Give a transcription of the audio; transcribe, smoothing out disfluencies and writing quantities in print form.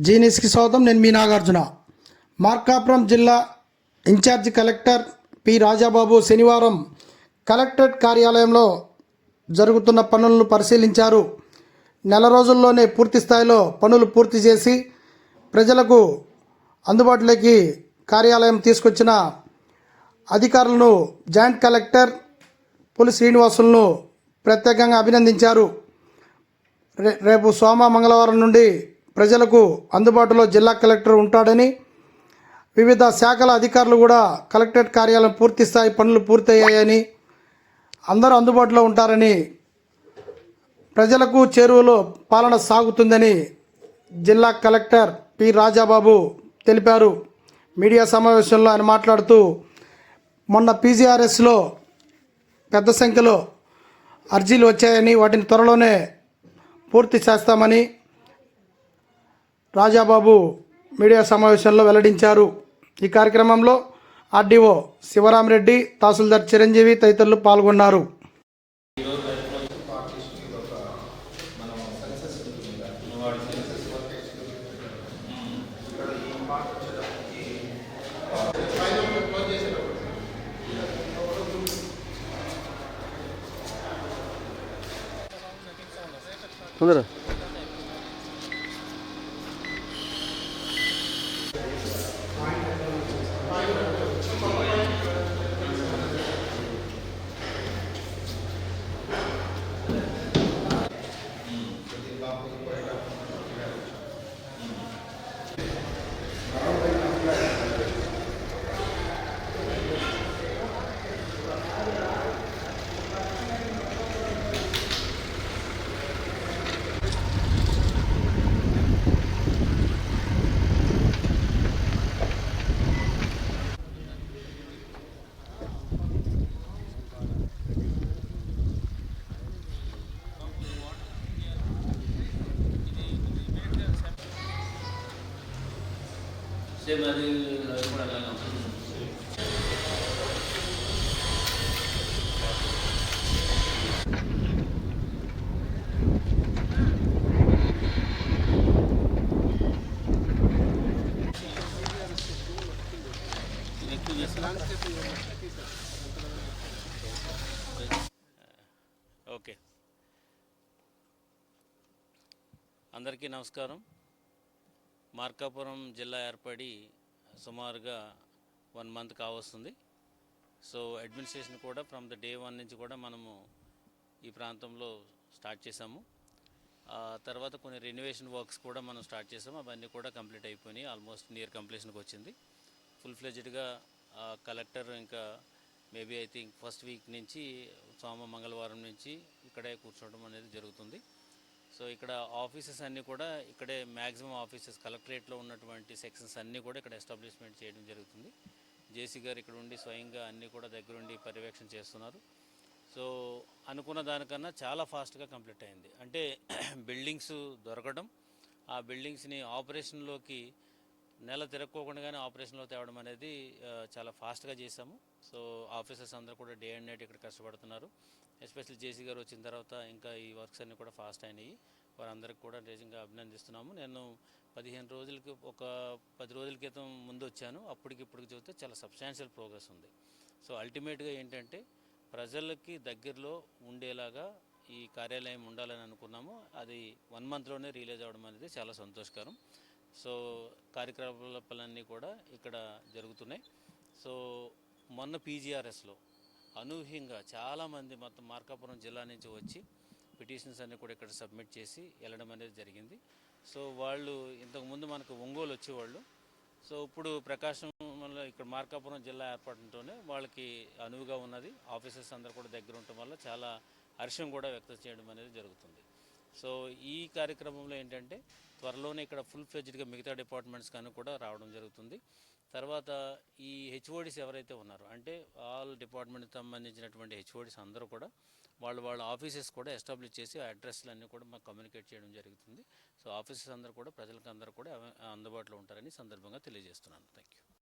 జీనిస్కి స్వాగతం. నేను మీ నాగార్జున. మార్కాపురం జిల్లా ఇన్ఛార్జి కలెక్టర్ పి రాజాబాబు శనివారం కలెక్టరేట్ కార్యాలయంలో జరుగుతున్న పనులను పరిశీలించారు. నెల రోజుల్లోనే పూర్తి స్థాయిలో పనులు పూర్తి చేసి ప్రజలకు అందుబాటులోకి కార్యాలయం తీసుకొచ్చిన అధికారులను జాయింట్ కలెక్టర్ పులి శ్రీనివాసులను ప్రత్యేకంగా అభినందించారు. రేపు సోమ మంగళవారం నుండి ప్రజలకు అందుబాటులో జిల్లా కలెక్టర్ ఉంటాడని, వివిధ శాఖల అధికారులు కూడా కలెక్టరేట్ కార్యాలయం పూర్తి స్థాయి పనులు పూర్తయ్యాయని, అందరూ అందుబాటులో ఉంటారని, ప్రజలకు చేరువలో పాలన సాగుతుందని జిల్లా కలెక్టర్ పి రాజాబాబు తెలిపారు. మీడియా సమావేశంలో ఆయన మాట్లాడుతూ, మొన్న పీజీఆర్ఎస్లో పెద్ద సంఖ్యలో అర్జీలు వచ్చాయని, వాటిని త్వరలోనే పూర్తి చేస్తామని రాజాబాబు మీడియా సమావేశంలో వెల్లడించారు. ఈ కార్యక్రమంలో ఆర్డీఓ శివరామరెడ్డి, తహసీల్దార్ చిరంజీవి తదితరులు పాల్గొన్నారు. ఓకే, అందరికీ నమస్కారం. మార్కాపురం జిల్లా ఏర్పడి సుమారుగా 1 మంత్ కావస్తుంది. సో అడ్మినిస్ట్రేషన్ కూడా ఫ్రమ్ ద డే 1 నుంచి కూడా మనము ఈ ప్రాంతంలో స్టార్ట్ చేసాము. తర్వాత కొన్ని రెన్యువేషన్ వర్క్స్ కూడా మనం స్టార్ట్ చేసాము. అవన్నీ కూడా కంప్లీట్ అయిపోయినాయి. ఆల్మోస్ట్ నియర్ కంప్లీషన్కి వచ్చింది. ఫుల్ ఫ్లెడ్జ్డ్గా కలెక్టర్ ఇంకా maybe I think first week నుంచి సోమ మంగళవారం నుంచి ఇక్కడే కూర్చోవడం అనేది జరుగుతుంది. సో ఇక్కడ ఆఫీసెస్ అన్నీ కూడా ఇక్కడే మ్యాక్సిమం ఆఫీసెస్ కలెక్టరేట్లో ఉన్నటువంటి సెక్షన్స్ అన్నీ కూడా ఇక్కడ ఎస్టాబ్లిష్మెంట్ చేయడం జరుగుతుంది. జేసీ గారు ఇక్కడ ఉండి స్వయంగా అన్నీ కూడా దగ్గరుండి పర్యవేక్షణ చేస్తున్నారు. సో అనుకున్న దానికన్నా చాలా ఫాస్ట్గా కంప్లీట్ అయింది. అంటే బిల్డింగ్స్ దొరకడం, ఆ బిల్డింగ్స్ని ఆపరేషన్లోకి నెల తిరక్కోకుండానే ఆపరేషన్లో తేవడం అనేది చాలా ఫాస్ట్గా చేశాము. సో ఆఫీసర్స్ అందరూ కూడా డే అండ్ నైట్ ఇక్కడ కష్టపడుతున్నారు. ఎస్పెషల్లీ జేసీ గారు వచ్చిన తర్వాత ఇంకా ఈ వర్క్స్ అన్నీ కూడా ఫాస్ట్ అయినాయి. వారందరికీ కూడా నిజంగా అభినందిస్తున్నాము. నేను 15 రోజులకి ఒక 10 రోజుల క్రితం ముందు వచ్చాను. అప్పటికి చూస్తే చాలా సబ్స్టాన్షియల్ ప్రోగ్రెస్ ఉంది. సో అల్టిమేట్గా ఏంటంటే ప్రజలకి దగ్గరలో ఉండేలాగా ఈ కార్యాలయం ఉండాలని అనుకున్నాము. అది 1 మంత్లోనే రిలీజ్ అవ్వడం అనేది చాలా సంతోషకరం. సో కార్యకలాపాలన్నీ కూడా ఇక్కడ జరుగుతున్నాయి. సో మొన్న పీజీఆర్ఎస్లో అనూహ్యంగా చాలామంది మొత్తం మార్కాపురం జిల్లా నుంచి వచ్చి పిటిషన్స్ అన్నీ కూడా ఇక్కడ సబ్మిట్ చేసి వెళ్ళడం అనేది జరిగింది. సో వాళ్ళు ఇంతకుముందు మనకు ఒంగోలు వచ్చేవాళ్ళు. సో ఇప్పుడు ప్రకాశం వల్ల ఇక్కడ మార్కాపురం జిల్లా ఏర్పడటంతోనే వాళ్ళకి అనువుగా ఉన్నది. ఆఫీసర్స్ అందరూ కూడా దగ్గర ఉండటం వల్ల చాలా హర్షం కూడా వ్యక్తం చేయడం అనేది జరుగుతుంది. సో ఈ కార్యక్రమంలో ఏంటంటే త్వరలోనే ఇక్కడ ఫుల్ ఫ్లెడ్జ్డ్గా మిగతా డిపార్ట్మెంట్స్ కానీ కూడా రావడం జరుగుతుంది. తర్వాత ఈ హెచ్ఓడిస్ ఎవరైతే ఉన్నారో, అంటే ఆల్ డిపార్ట్మెంట్కి సంబంధించినటువంటి హెచ్ఓడిస్ అందరూ కూడా వాళ్ళ ఆఫీసెస్ కూడా ఎస్టాబ్లిష్ చేసి ఆ అడ్రస్లు అన్నీ కూడా మాకు కమ్యూనికేట్ చేయడం జరుగుతుంది. సో ఆఫీసెస్ అందరూ కూడా ప్రజలకు అందరూ కూడా అందుబాటులో ఉంటారని సందర్భంగా తెలియజేస్తున్నాను. Thank you.